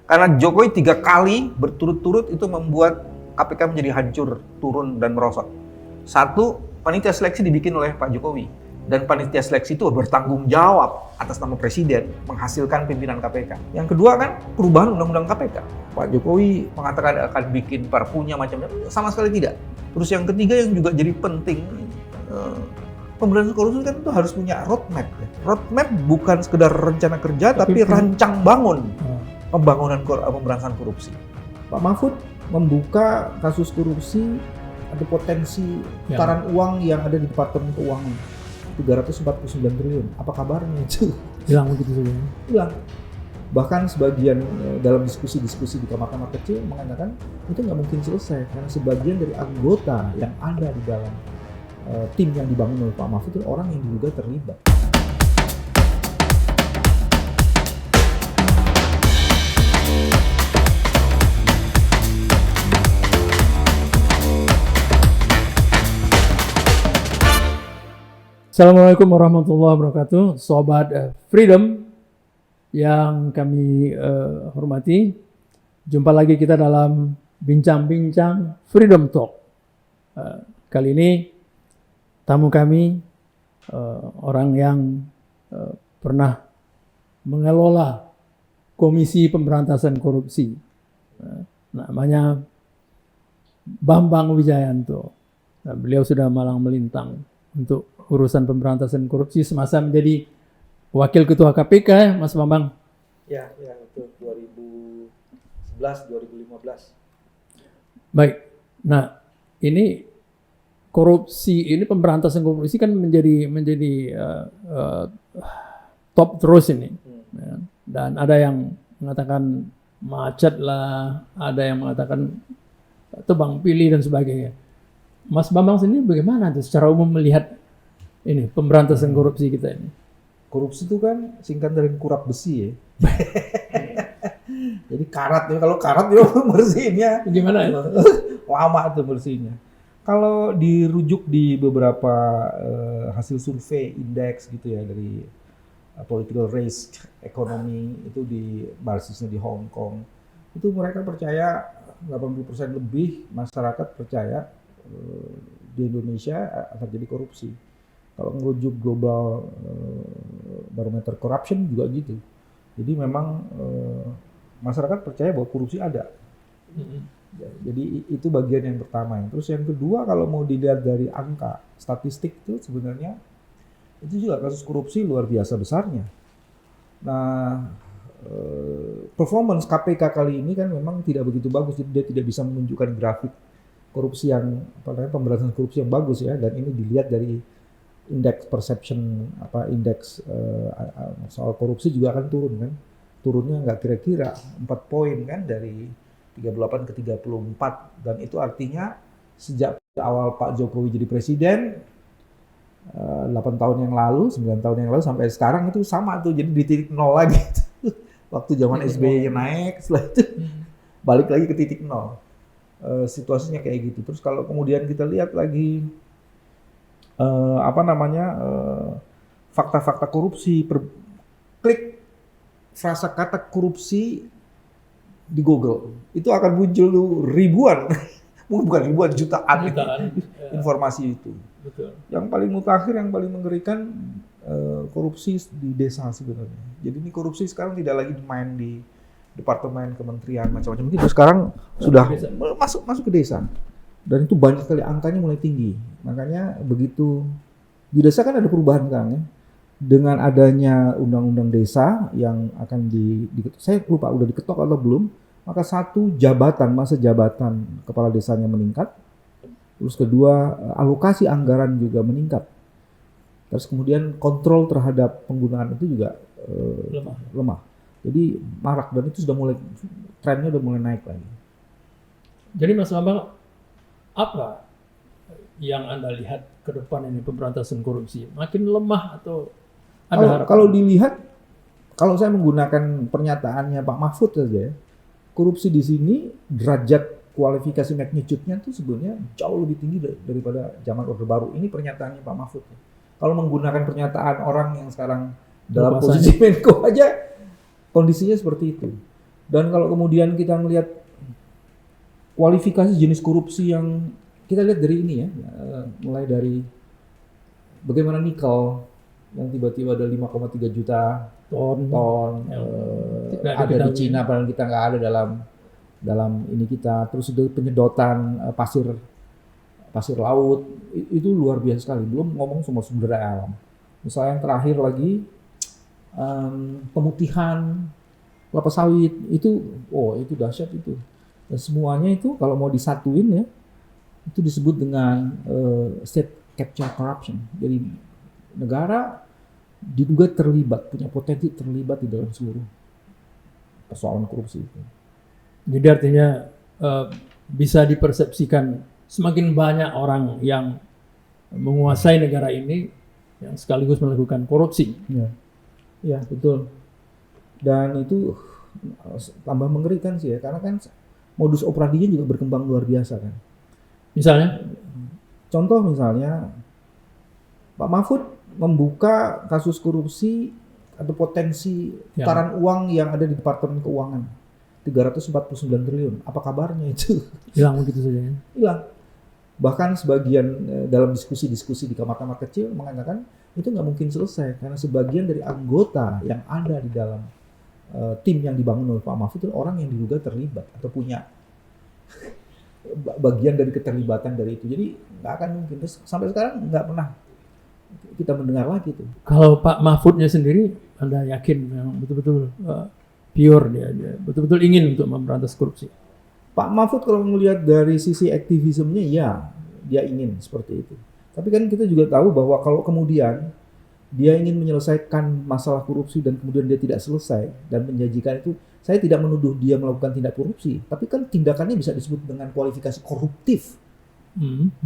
Karena Jokowi 3 kali berturut-turut itu membuat KPK menjadi hancur, turun, dan merosot. Satu, panitia seleksi dibikin oleh Pak Jokowi. Dan panitia seleksi itu bertanggung jawab atas nama Presiden menghasilkan pimpinan KPK. Yang kedua kan perubahan Undang-Undang KPK. Pak Jokowi mengatakan akan bikin perpunya macam-macam, sama sekali tidak. Terus yang ketiga yang juga jadi penting, pemberantasan korupsi kan itu harus punya roadmap. Roadmap bukan sekedar rencana kerja, tapi rancang bangun pemberantasan korupsi. Pak Mahfud membuka kasus korupsi, ada potensi putaran uang yang ada di Departemen Keuangan 349 triliun. Apa kabarnya itu? Hilang begitu saja. Hilang. Bahkan sebagian dalam diskusi-diskusi di kamar-kamar kecil mengatakan itu nggak mungkin selesai karena sebagian dari anggota yang ada di dalam tim yang dibangun oleh Pak Mahfud itu orang yang diduga terlibat. Assalamualaikum warahmatullahi wabarakatuh, Sobat Freedom yang kami hormati. Jumpa lagi kita dalam bincang-bincang Freedom Talk. Kali ini tamu kami orang yang pernah mengelola Komisi Pemberantasan Korupsi. Namanya Bambang Wijayanto. Nah, beliau sudah malang melintang untuk urusan pemberantasan korupsi semasa menjadi Wakil Ketua KPK, Mas Bambang. Ya itu 2011, 2015. Baik. Nah, ini korupsi ini pemberantasan korupsi kan menjadi top terus ini. Ya. Dan ada yang mengatakan macet lah, ada yang mengatakan tebang pilih dan sebagainya. Mas Bambang sendiri bagaimana tuh secara umum melihat ini pemberantasan korupsi kita ini? Korupsi itu kan singkat dari kurap besi ya. Jadi karat ya, kalau karat ya bersihinnya gimana ya? Lama tuh bersihinnya. Kalau dirujuk di beberapa hasil survei indeks gitu ya dari political race economy itu di basisnya di Hong Kong, itu mereka percaya 80% lebih masyarakat percaya di Indonesia akan jadi korupsi. Kalau merujuk global barometer corruption juga gitu. Jadi memang masyarakat percaya bahwa korupsi ada. Jadi itu bagian yang pertama. Terus yang kedua kalau mau dilihat dari angka statistik itu sebenarnya itu juga kasus korupsi luar biasa besarnya. Nah, performance KPK kali ini kan memang tidak begitu bagus. Jadi dia tidak bisa menunjukkan grafik korupsi yang pemberantasan korupsi yang bagus ya. Dan ini dilihat dari indeks perception indeks soal korupsi juga akan turun kan. Turunnya nggak kira-kira 4 poin kan dari 38 ke 34, dan itu artinya sejak awal Pak Jokowi jadi presiden 8 tahun yang lalu, 9 tahun yang lalu sampai sekarang itu sama tuh, jadi di titik nol lagi. Waktu zaman SBY naik, setelah itu balik lagi ke titik nol. Situasinya kayak gitu. Terus kalau kemudian kita lihat lagi fakta-fakta korupsi, klik frasa kata korupsi di Google, itu akan muncul ribuan, mungkin bukan ribuan, jutaan informasi itu. Betul. Yang paling mutakhir, yang paling mengerikan korupsi di desa sebenarnya. Jadi ini korupsi sekarang tidak lagi main di departemen, kementerian, macam-macam. Itu sekarang sudah masuk ke desa. Dan itu banyak sekali, angkanya mulai tinggi. Makanya begitu di desa kan ada perubahan sekarang ya. Dengan adanya undang-undang desa yang akan saya lupa udah diketok atau belum, maka masa jabatan kepala desanya meningkat. Terus kedua, alokasi anggaran juga meningkat. Terus kemudian kontrol terhadap penggunaan itu juga lemah. Jadi marak, dan itu trennya udah mulai naik lagi. Jadi Mas Bambang, apa yang Anda lihat ke depan ini pemberantasan korupsi? Makin lemah atau ada harapan? Kalau dilihat, kalau saya menggunakan pernyataannya Pak Mahfud saja, korupsi di sini derajat kualifikasi magnitude-nya itu sebenarnya jauh lebih tinggi daripada zaman Orde Baru. Ini pernyataannya Pak Mahfud. Kalau menggunakan pernyataan orang yang sekarang dalam posisi Menko aja, kondisinya seperti itu. Dan kalau kemudian kita melihat kualifikasi jenis korupsi yang kita lihat dari ini ya, mulai dari bagaimana nikel yang tiba-tiba ada 5,3 juta ton tidak ada di diketahui. Cina, padahal kita nggak ada dalam ini kita. Terus ada penyedotan pasir laut, itu luar biasa sekali. Belum ngomong sumber daya alam. Misalnya yang terakhir lagi pemutihan kelapa sawit itu dahsyat itu. Dan semuanya itu kalau mau disatuin ya, itu disebut dengan state capture corruption. Jadi negara diduga terlibat, punya potensi terlibat di dalam seluruh persoalan korupsi itu. Jadi artinya bisa dipersepsikan semakin banyak orang yang menguasai negara ini yang sekaligus melakukan korupsi. Ya betul. Dan itu tambah mengerikan sih ya, karena kan modus operandinya juga berkembang luar biasa kan. Misalnya, Contoh misalnya Pak Mahfud membuka kasus korupsi atau potensi putaran uang yang ada di Departemen Keuangan 349 triliun. Apa kabarnya itu? hilang begitu saja. Ya? Hilang. Bahkan sebagian dalam diskusi-diskusi di kamar-kamar kecil mengatakan itu nggak mungkin selesai karena sebagian dari anggota yang ada di dalam tim yang dibangun oleh Pak Mahfud itu orang yang diduga terlibat atau punya bagian dari keterlibatan dari itu. Jadi nggak akan mungkin. Terus sampai sekarang nggak pernah kita mendengar lagi tuh. Kalau Pak Mahfudnya sendiri, Anda yakin memang betul-betul pure dia betul-betul ingin untuk memberantas korupsi? Pak Mahfud kalau melihat dari sisi aktivismenya ya dia ingin seperti itu. Tapi kan kita juga tahu bahwa kalau kemudian dia ingin menyelesaikan masalah korupsi dan kemudian dia tidak selesai dan menjanjikan itu, saya tidak menuduh dia melakukan tindak korupsi, tapi kan tindakannya bisa disebut dengan kualifikasi koruptif.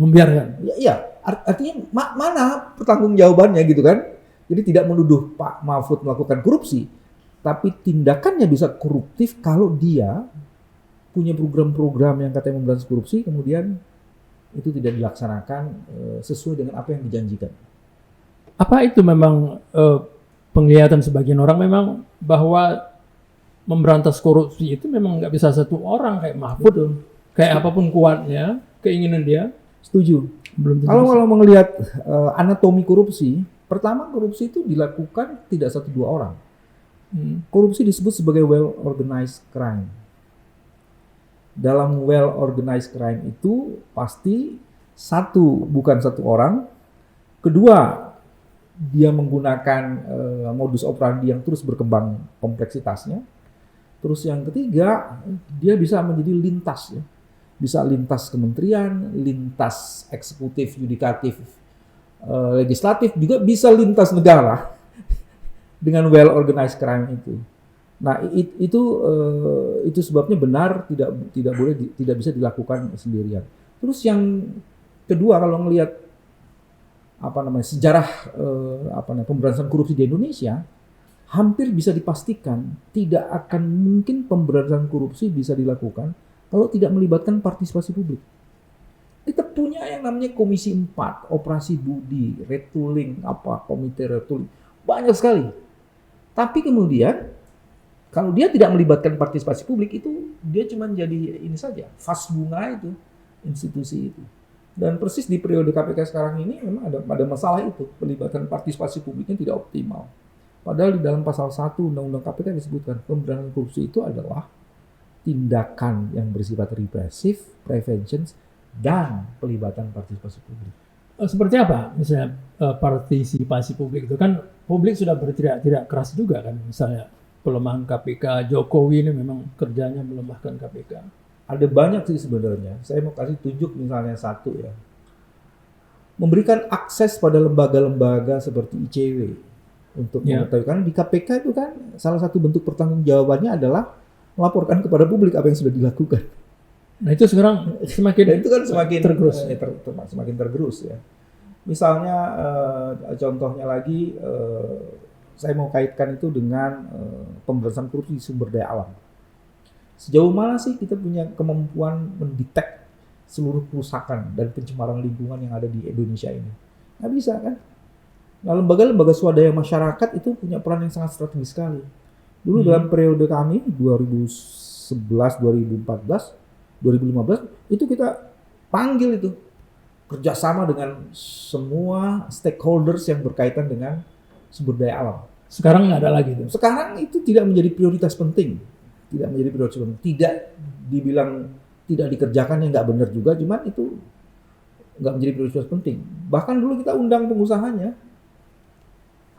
Membiarkan. Ya, artinya mana pertanggungjawabannya gitu kan? Jadi tidak menuduh Pak Mahfud melakukan korupsi, tapi tindakannya bisa koruptif kalau dia punya program-program yang katanya memberantas korupsi, kemudian itu tidak dilaksanakan sesuai dengan apa yang dijanjikan. Apa itu memang penglihatan sebagian orang memang bahwa memberantas korupsi itu memang nggak bisa satu orang kayak Mahfud, kayak apapun kuatnya keinginan dia. Setuju. Belum tentu Kalau bisa. melihat anatomi korupsi, pertama korupsi itu dilakukan tidak 1-2 orang. Korupsi disebut sebagai well organized crime. Dalam well organized crime itu pasti bukan satu orang, kedua dia menggunakan modus operandi yang terus berkembang kompleksitasnya. Terus yang ketiga, dia bisa menjadi lintas ya. Bisa lintas kementerian, lintas eksekutif, yudikatif, legislatif, juga bisa lintas negara dengan well organized crime itu. Nah, itu sebabnya benar tidak bisa dilakukan sendirian. Terus yang kedua, kalau melihat sejarah pemberantasan korupsi di Indonesia, hampir bisa dipastikan tidak akan mungkin pemberantasan korupsi bisa dilakukan kalau tidak melibatkan partisipasi publik. Kita punya yang namanya Komisi 4, Operasi Budi, Retooling, Komite Retooling, banyak sekali. Tapi kemudian kalau dia tidak melibatkan partisipasi publik, itu dia cuma jadi ini saja, vas bunga itu institusi itu. Dan persis di periode KPK sekarang ini memang ada masalah itu, pelibatan partisipasi publiknya tidak optimal. Padahal di dalam pasal 1 Undang-Undang KPK disebutkan pemberantasan korupsi itu adalah tindakan yang bersifat represif, prevention, dan pelibatan partisipasi publik. Seperti apa misalnya partisipasi publik itu kan publik sudah berteriak-teriak keras juga kan, misalnya pelemahan KPK, Jokowi ini memang kerjanya melemahkan KPK. Ada banyak sih sebenarnya. Saya mau kasih tunjuk misalnya satu ya. Memberikan akses pada lembaga-lembaga seperti ICW untuk mengetahui. Karena di KPK itu kan salah satu bentuk pertanggungjawabannya adalah melaporkan kepada publik apa yang sudah dilakukan. Nah itu sekarang semakin itu kan semakin tergerus. Semakin tergerus ya. Misalnya contohnya lagi, saya mau kaitkan itu dengan pemberantasan korupsi sumber daya alam. Sejauh mana sih kita punya kemampuan mendetek seluruh kerusakan dan pencemaran lingkungan yang ada di Indonesia ini? Nggak bisa kan? Nah, lembaga-lembaga swadaya masyarakat itu punya peran yang sangat strategis sekali. Dulu dalam periode kami 2011, 2014, 2015 itu kita panggil itu kerjasama dengan semua stakeholders yang berkaitan dengan sumber daya alam. Sekarang nggak ada lagi tuh. Sekarang itu tidak menjadi prioritas penting, tidak dibilang tidak dikerjakan yang nggak benar juga, cuman itu nggak menjadi prioritas penting. Bahkan dulu kita undang pengusahanya,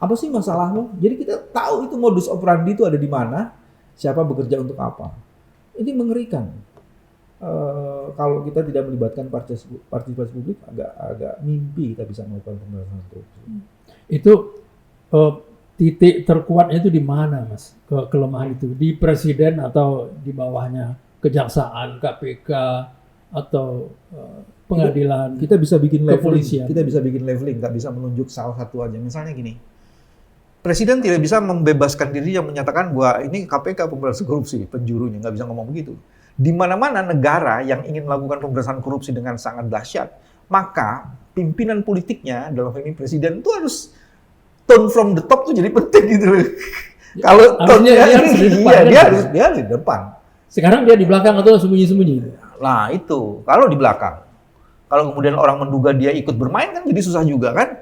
apa sih masalahmu? Jadi kita tahu itu modus operandi itu ada di mana, siapa bekerja untuk apa. Ini mengerikan. Kalau kita tidak melibatkan partisipasi publik, agak mimpi kita bisa melakukan pemberantasan korupsi. Itu titik terkuatnya itu di mana, Mas? Kelemahan itu di presiden atau di bawahnya kejaksaan, KPK atau pengadilan? Kita bisa bikin Kepolisian. leveling, nggak bisa menunjuk salah satu aja. Misalnya gini, Presiden tidak bisa membebaskan diri yang menyatakan bahwa ini KPK pemberantasan korupsi, penjurunya, nggak bisa ngomong begitu. Di mana-mana negara yang ingin melakukan pemberantasan korupsi dengan sangat dahsyat, maka pimpinan politiknya, dalam hal ini presiden, itu harus tone from the top tuh jadi penting gitu. Kalau tone-nya dia harus di depan. Sekarang dia di belakang atau sembunyi-sembunyi? Nah itu, kalau di belakang. Kalau kemudian orang menduga dia ikut bermain kan jadi susah juga kan?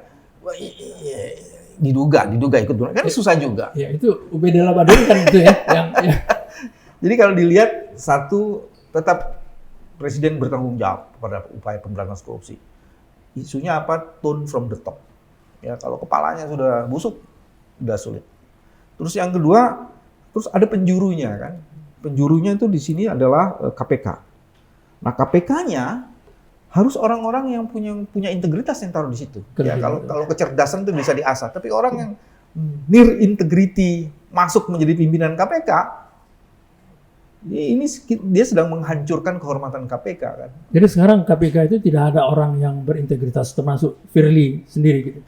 Diduga ikut bermain kan susah juga. Ya itu UPD Labadori kan itu ya. Jadi kalau dilihat, satu, tetap presiden bertanggung jawab pada upaya pemberantasan korupsi. Isunya apa? Tone from the top. Ya, kalau kepalanya sudah busuk, sudah sulit. Terus yang kedua, terus ada penjurunya kan. Penjurunya itu di sini adalah KPK. Nah, KPK-nya harus orang-orang yang punya integritas yang taruh di situ. Ya, kalau kecerdasan itu bisa diasah, tapi orang yang near integrity masuk menjadi pimpinan KPK, ini dia sedang menghancurkan kehormatan KPK kan. Jadi sekarang KPK itu tidak ada orang yang berintegritas, termasuk Firly sendiri gitu.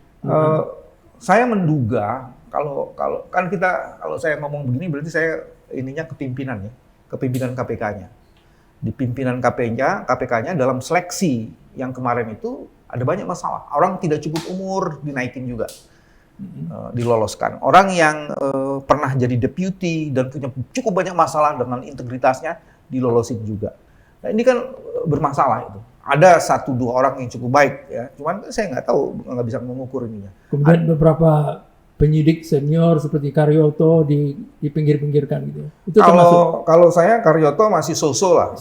Saya menduga kalau saya ngomong begini berarti saya ininya kepimpinan KPK-nya. Di pimpinan KPK-nya dalam seleksi yang kemarin itu ada banyak masalah. Orang tidak cukup umur dinaikin juga. Diloloskan. Orang yang pernah jadi deputy dan punya cukup banyak masalah dengan integritasnya dilolosin juga. Nah ini kan bermasalah itu. Ada 1-2 orang yang cukup baik ya, cuman saya nggak tahu, nggak bisa mengukur ininya. Kemudian beberapa penyidik senior seperti Karyoto dipinggir-pinggirkan gitu. Itu kalau saya Karyoto masih so-so lah.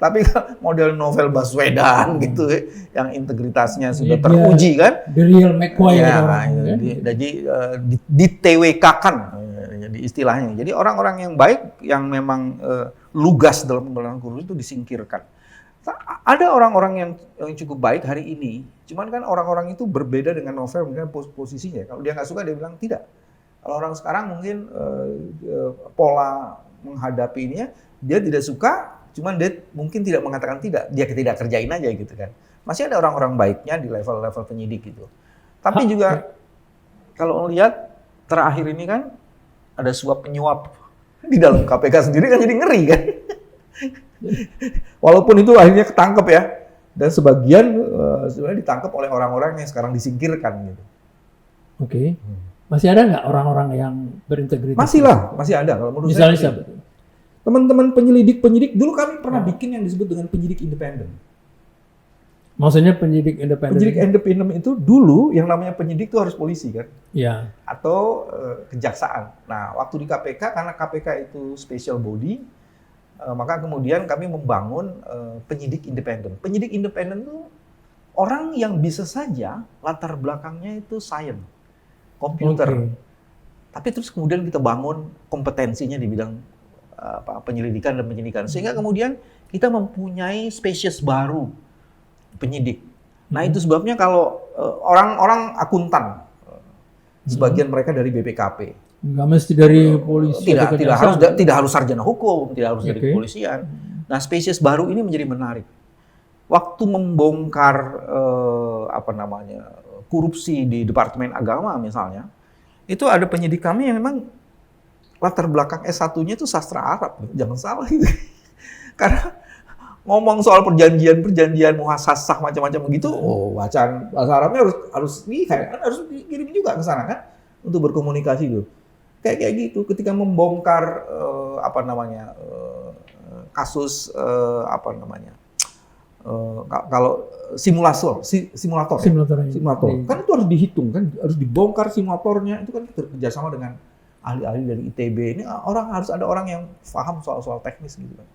Tapi model novel Baswedan gitu yang integritasnya sudah teruji kan. The real McCoy ya, orang. Jadi di TWK-kan jadi istilahnya. Jadi orang-orang yang baik yang memang lugas dalam pemberantasan korupsi itu disingkirkan. Ada orang-orang yang cukup baik hari ini, cuman kan orang-orang itu berbeda dengan novel mungkin posisinya. Kalau dia nggak suka dia bilang tidak. Kalau orang sekarang mungkin pola menghadapi ininya dia tidak suka. Cuman dia mungkin tidak mengatakan tidak, dia tidak kerjain aja gitu kan. Masih ada orang-orang baiknya di level-level penyidik gitu. Tapi juga kalau lihat terakhir ini kan ada suap penyuap di dalam KPK sendiri kan jadi ngeri kan. Walaupun itu akhirnya ketangkep ya, dan sebagian sebenarnya ditangkap oleh orang-orang yang sekarang disingkirkan gitu. Oke. Masih ada nggak orang-orang yang berintegritas? Masih ada. Kalau menurut misalnya saya, siapa? Teman-teman penyelidik dulu kami pernah bikin yang disebut dengan penyidik independen. Maksudnya penyidik independen? Penyidik independen itu dulu yang namanya penyidik itu harus polisi kan? Iya. Atau kejaksaan. Nah, waktu di KPK karena KPK itu special body, maka kemudian kami membangun penyidik independen. Penyidik independen itu orang yang bisa saja latar belakangnya itu sains, komputer. Okay. Tapi terus kemudian kita bangun kompetensinya di bidang penyelidikan dan penyidikan. Sehingga kemudian kita mempunyai spesies baru penyidik. Nah itu sebabnya kalau orang-orang akuntan, sebagian mereka dari BPKP. Nggak mesti dari polisi. Tidak harus sarjana hukum, tidak harus dari kepolisian. Nah spesies baru ini menjadi menarik. Waktu membongkar korupsi di Departemen Agama misalnya, itu ada penyidik kami yang memang latar belakang S1-nya itu sastra Arab, jangan salah gitu. Karena ngomong soal perjanjian muhasasah macam-macam begitu, bacaan bahasa Arabnya harus dikirim juga ke sana kan untuk berkomunikasi dulu. kayak gitu. Ketika membongkar kasus kalau simulator kan itu harus dihitung kan, harus dibongkar simulatornya. Itu kan kerjasama dengan ahli-ahli dari ITB. Ini harus ada orang yang paham soal teknis gitu kan.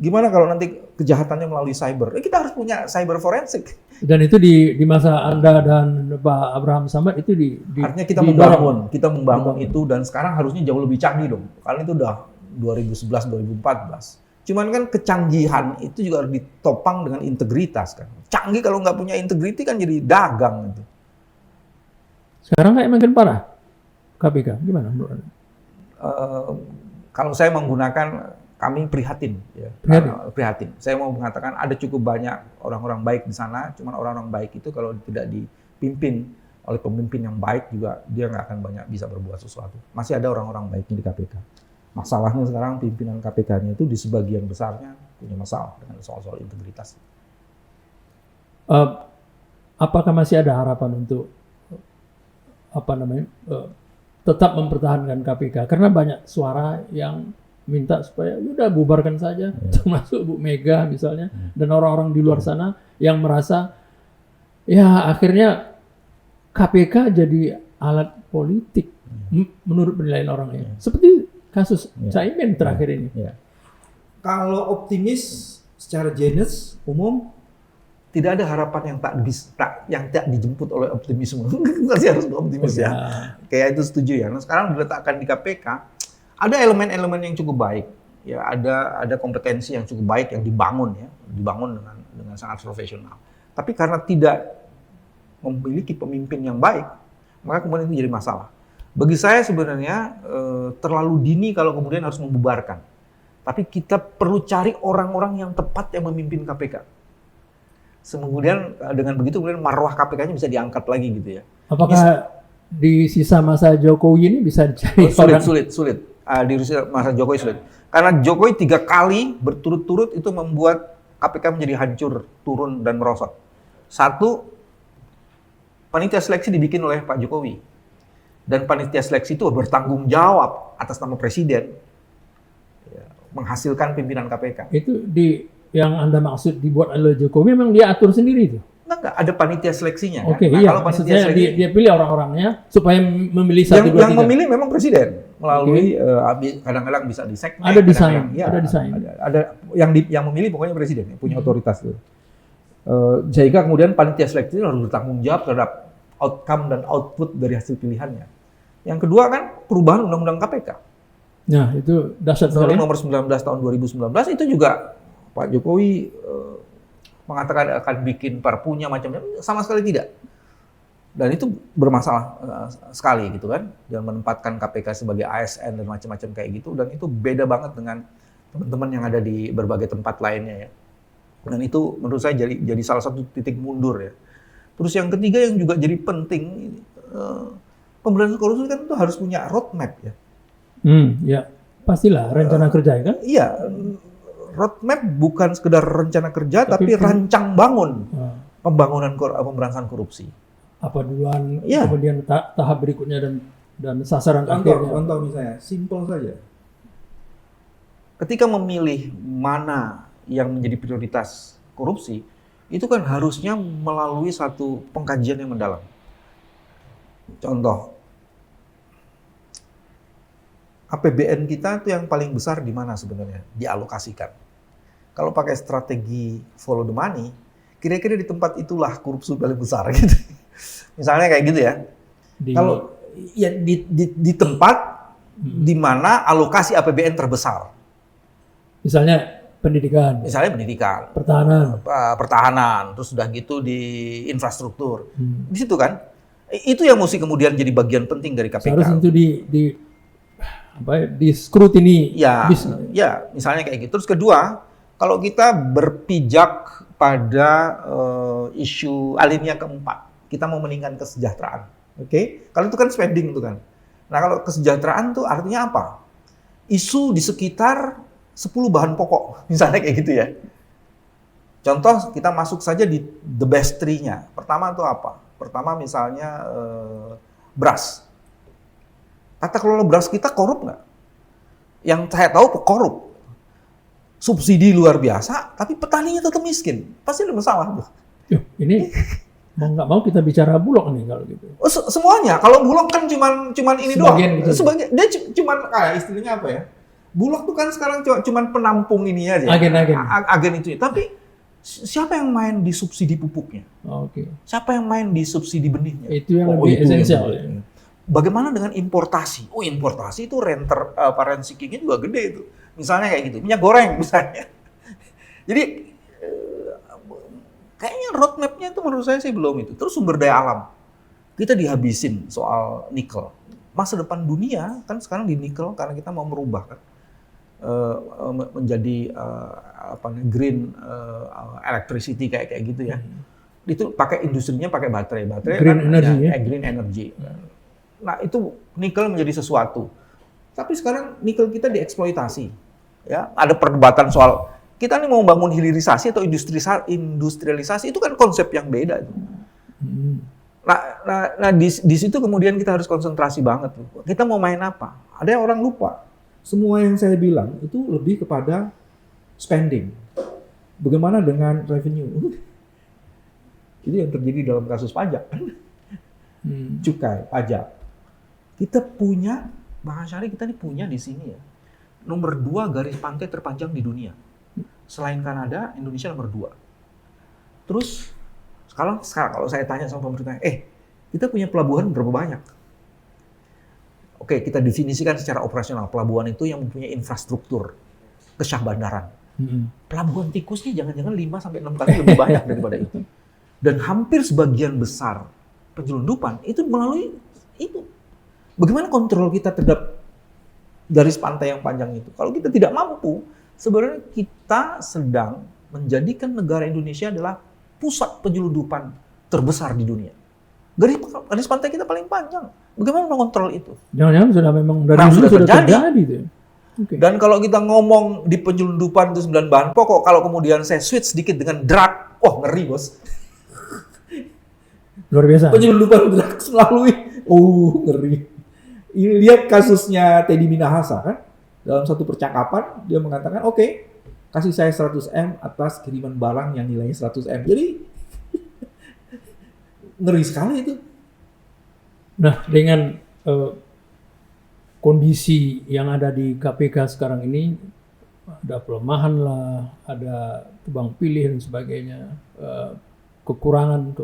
Gimana kalau nanti kejahatannya melalui cyber? Kita harus punya cyber forensik. Dan itu di masa Anda dan Pak Abraham Samad itu artinya kita membangun itu, dan sekarang harusnya jauh lebih canggih dong. Karena itu udah 2011 2014. Cuman kan kecanggihan itu juga harus ditopang dengan integritas kan. Canggih kalau nggak punya integriti kan jadi dagang gitu. Sekarang kayak makin parah KPK, gimana menurut Anda? Kalau saya menggunakan, kami prihatin. Ya. Prihatin. Saya mau mengatakan ada cukup banyak orang-orang baik di sana, cuman orang-orang baik itu kalau tidak dipimpin oleh pemimpin yang baik juga, dia nggak akan banyak bisa berbuat sesuatu. Masih ada orang-orang baiknya di KPK. Masalahnya sekarang pimpinan KPK-nya itu di sebagian besarnya punya masalah dengan soal-soal integritas. Apakah masih ada harapan untuk tetap mempertahankan KPK? Karena banyak suara yang minta supaya udah bubarkan saja, termasuk Bu Mega misalnya, dan orang-orang di luar sana yang merasa ya akhirnya KPK jadi alat politik menurut penilaian orangnya. Seperti kasus Caimin terakhir ini. Kalau optimis secara jenis umum, tidak ada harapan yang tak dijemput oleh optimisme. Masih harus optimis ya. Kayak itu setuju ya. Nah, sekarang diletakkan di KPK, ada elemen-elemen yang cukup baik. Ya, ada kompetensi yang cukup baik yang dibangun dengan sangat profesional. Tapi karena tidak memiliki pemimpin yang baik, maka kemudian itu jadi masalah. Bagi saya sebenarnya terlalu dini kalau kemudian harus membubarkan. Tapi kita perlu cari orang-orang yang tepat yang memimpin KPK. Kemudian dengan begitu kemudian marwah KPK-nya bisa diangkat lagi gitu ya. Apakah di sisa masa Jokowi ini bisa dicari sulit. Di masa Jokowi sulit. Karena Jokowi 3 kali berturut-turut itu membuat KPK menjadi hancur, turun, dan merosot. 1, panitia seleksi dibikin oleh Pak Jokowi. Dan panitia seleksi itu bertanggung jawab atas nama presiden menghasilkan pimpinan KPK. Itu yang Anda maksud dibuat oleh Jokowi, memang dia atur sendiri itu? Enggak, ada panitia seleksinya. Oke, kan? iya. Maksudnya dia pilih orang-orangnya supaya memilih satu, yang memilih memang presiden melalui kadang-kadang bisa di seknek. Ada desain. Ada yang memilih pokoknya presiden yang punya otoritas itu. Sehingga kemudian panitia seleksi harus bertanggung jawab terhadap outcome dan output dari hasil pilihannya. Yang kedua kan perubahan undang-undang KPK. Nah, itu dahsyat sekali. Nomor 19 tahun 2019 itu juga Pak Jokowi mengatakan akan bikin perpunya macam-macam, sama sekali tidak. Dan itu bermasalah sekali gitu kan, dan menempatkan KPK sebagai ASN dan macam-macam kayak gitu, dan itu beda banget dengan teman-teman yang ada di berbagai tempat lainnya ya. Dan itu menurut saya jadi salah satu titik mundur ya. Terus yang ketiga yang juga jadi penting, pemberantasan korupsi kan itu harus punya roadmap ya. Ya pastilah rencana kerja ya kan? Iya, roadmap bukan sekedar rencana kerja, tapi rancang bangun pembangunan pemberantasan korupsi. Apa duluan, kemudian tahap berikutnya dan sasaran akhirnya. Contoh misalnya, simpel saja. Ketika memilih mana yang menjadi prioritas korupsi, itu kan harusnya melalui satu pengkajian yang mendalam. Contoh, APBN kita itu yang paling besar di mana sebenarnya dialokasikan. Kalau pakai strategi follow the money, kira-kira di tempat itulah korupsi paling besar gitu. Misalnya kayak gitu ya. Kalau ya di tempat di mana alokasi APBN terbesar. Misalnya pendidikan, pertahanan, terus sudah gitu di infrastruktur, di situ kan, itu yang mesti kemudian jadi bagian penting dari KPK. Harus itu di scrutiny. Ya, misalnya kayak gitu. Terus kedua, kalau kita berpijak pada isu alinea keempat, kita mau meningkatkan kesejahteraan, oke? Kalau itu kan spending itu kan. Nah kalau kesejahteraan tuh artinya apa? Isu di sekitar 10 bahan pokok, misalnya kayak gitu ya. Contoh, kita masuk saja di the best 3-nya. Pertama itu apa? Pertama misalnya beras. Tata kelola beras kita korup nggak? Yang saya tahu korup. Subsidi luar biasa, tapi petaninya tetap miskin. Pasti ada masalah tuh. Yuh, ini mau nggak mau kita bicara Bulog nih kalau gitu. Oh, semuanya. Kalau Bulog kan cuman ini Sebagian doang. gitu. Sebagian dia cuman istilahnya apa ya? Bulog tuh kan sekarang cuman penampung ini aja. Agen-agen. Agen itu. Tapi siapa yang main di subsidi pupuknya? Oke. Siapa yang main di subsidi benihnya? Itu yang lebih itu esensial. yang- Bagaimana dengan importasi? Oh, importasi itu rent seekingnya juga gede itu. Misalnya kayak gitu, minyak goreng misalnya. Jadi kayaknya roadmap-nya itu menurut saya sih belum itu. Terus sumber daya alam. Kita dihabisin soal nikel. Masa depan dunia kan sekarang di nikel karena kita mau merubah kan menjadi green electricity kayak gitu ya. Itu pakai industrinya pakai baterai Green kan, energy ya. green energy. Nah, itu nikel menjadi sesuatu. Tapi sekarang nikel kita dieksploitasi. Ya, ada perdebatan soal kita nih mau bangun hilirisasi atau industrialisasi, itu kan konsep yang beda itu. Nah, di situ kemudian kita harus konsentrasi banget. Kita mau main apa? Ada yang orang lupa. Semua yang saya bilang itu lebih kepada spending. Bagaimana dengan revenue? Itu yang terjadi dalam kasus pajak. Cukai, pajak. Kita punya, Bang Asyari, kita ini punya di sini ya. Nomor 2 garis pantai terpanjang di dunia. Selain Kanada, Indonesia nomor 2. Terus, sekarang kalau saya tanya sama pemerintah, kita punya pelabuhan berapa banyak? Oke, kita definisikan secara operasional. Pelabuhan itu yang mempunyai infrastruktur kesyah bandaran. Pelabuhan tikusnya jangan-jangan 5-6 kali lebih banyak daripada itu. Dan hampir sebagian besar penyelundupan itu melalui itu. Bagaimana kontrol kita terhadap garis pantai yang panjang itu? Kalau kita tidak mampu, sebenarnya kita sedang menjadikan negara Indonesia adalah pusat penyelundupan terbesar di dunia. Garis pantai kita paling panjang. Bagaimana mengontrol itu? Jangan-jangan sudah memang dari Nah, dulu sudah sudah terjadi. terjadi itu. ya? Oke. Dan kalau kita ngomong di penyelundupan itu 9 bahan pokok, kalau kemudian saya switch sedikit dengan drug, ngeri bos. Luar biasa. Penyelundupan drugs melalui, ngeri. Ini lihat kasusnya Teddy Minahasa kan, dalam satu percakapan dia mengatakan, oke, kasih saya 100M atas kiriman barang yang nilainya 100M. Jadi ngeri sekali itu. Nah, dengan kondisi yang ada di KPK sekarang ini, ada pelemahan lah, ada tebang pilih dan sebagainya, kekurangan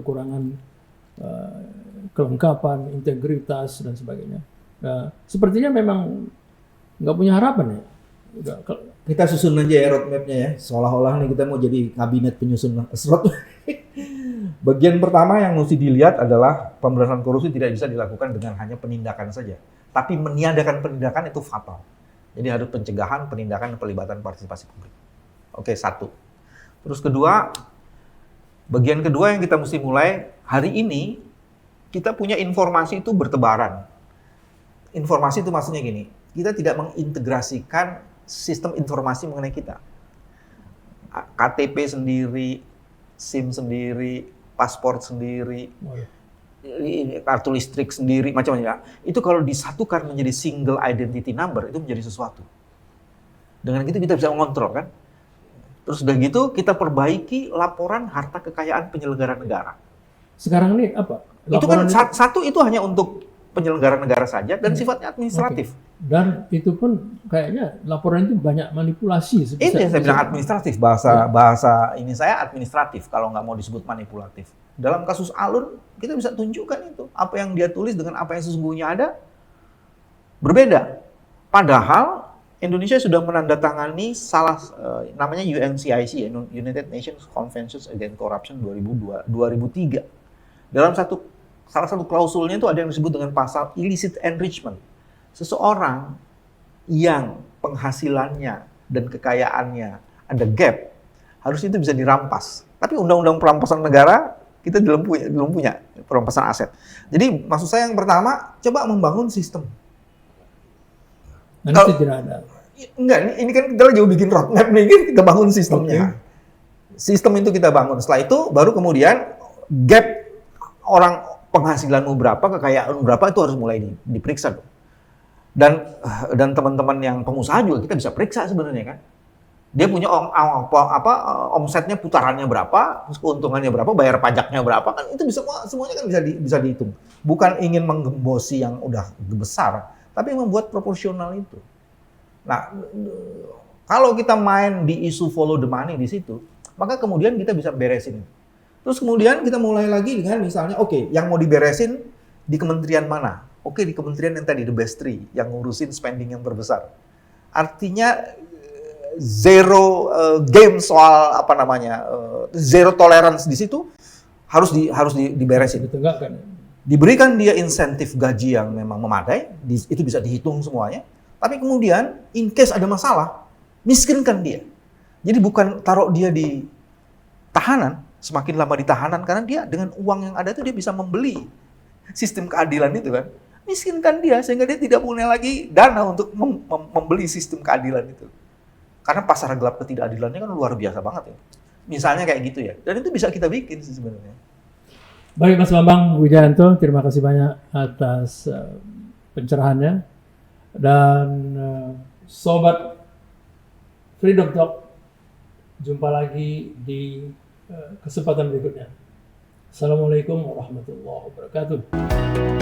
kelengkapan, integritas dan sebagainya. Nah, sepertinya memang nggak punya harapan ya. Kita susun aja ya roadmap-nya ya, seolah-olah nih kita mau jadi kabinet penyusun roadmap. Bagian pertama yang mesti dilihat adalah pemberantasan korupsi tidak bisa dilakukan dengan hanya penindakan saja. Tapi meniadakan penindakan itu fatal. Jadi harus pencegahan, penindakan, dan pelibatan partisipasi publik. Oke, 1. Terus kedua, bagian kedua yang kita mesti mulai, hari ini kita punya informasi itu bertebaran. Informasi itu maksudnya gini, kita tidak mengintegrasikan sistem informasi mengenai kita. KTP sendiri, SIM sendiri, paspor sendiri, kartu listrik sendiri, macam-macam. Itu kalau disatukan menjadi single identity number, itu menjadi sesuatu. Dengan itu kita bisa mengontrol kan. Terus udah gitu kita perbaiki laporan harta kekayaan penyelenggara negara. Sekarang ini apa? Itu kan Laporan satu itu hanya untuk penyelenggara negara saja dan sifatnya administratif. dan itu pun kayaknya laporan itu banyak manipulasi. Itu yang saya bilang administratif, bahasa ini saya administratif kalau nggak mau disebut manipulatif. Dalam kasus Alun kita bisa tunjukkan itu apa yang dia tulis dengan apa yang sesungguhnya ada berbeda. Padahal Indonesia sudah menandatangani namanya UNCIC, United Nations Convention Against Corruption 2003. Dalam salah satu klausulnya itu ada yang disebut dengan pasal illicit enrichment. Seseorang yang penghasilannya dan kekayaannya ada gap, harusnya itu bisa dirampas. Tapi undang-undang perampasan negara kita belum punya perampasan aset. Jadi maksud saya yang pertama, coba membangun sistem. Dan itu tidak ada. Enggak, ini kan kita lagi bikin roadmap nih, kita bangun sistemnya. Sistem itu kita bangun. Setelah itu baru kemudian gap orang penghasilanmu berapa, kekayaanmu berapa itu harus mulai diperiksa dong. Dan teman-teman yang pengusaha juga kita bisa periksa sebenarnya kan. Dia punya omsetnya, putarannya berapa, terus keuntungannya berapa, bayar pajaknya berapa, kan itu bisa semuanya kan bisa dihitung. Bukan ingin menggembosi yang udah besar, tapi membuat proporsional itu. Nah, kalau kita main di isu follow the money di situ, maka kemudian kita bisa beresin. Terus kemudian kita mulai lagi dengan misalnya, oke, yang mau diberesin di kementerian mana? Oke, di kementerian yang tadi, the best three, yang ngurusin spending yang terbesar. Artinya zero game soal zero tolerance di situ harus diberesin. Ditegakkan. Diberikan dia insentif gaji yang memang memadai, itu bisa dihitung semuanya. Tapi kemudian in case ada masalah, miskinkan dia. Jadi bukan taruh dia di tahanan, semakin lama di tahanan karena dia dengan uang yang ada itu dia bisa membeli sistem keadilan itu kan. Miskinkan dia sehingga dia tidak punya lagi dana untuk membeli sistem keadilan itu. Karena pasar gelap ketidakadilannya kan luar biasa banget ya. Misalnya kayak gitu ya. Dan itu bisa kita bikin sih sebenarnya. Baik Mas Bambang Wijayanto, terima kasih banyak atas pencerahannya. Dan Sobat Freedom Talk, jumpa lagi di kesempatan berikutnya. Assalamualaikum warahmatullahi wabarakatuh.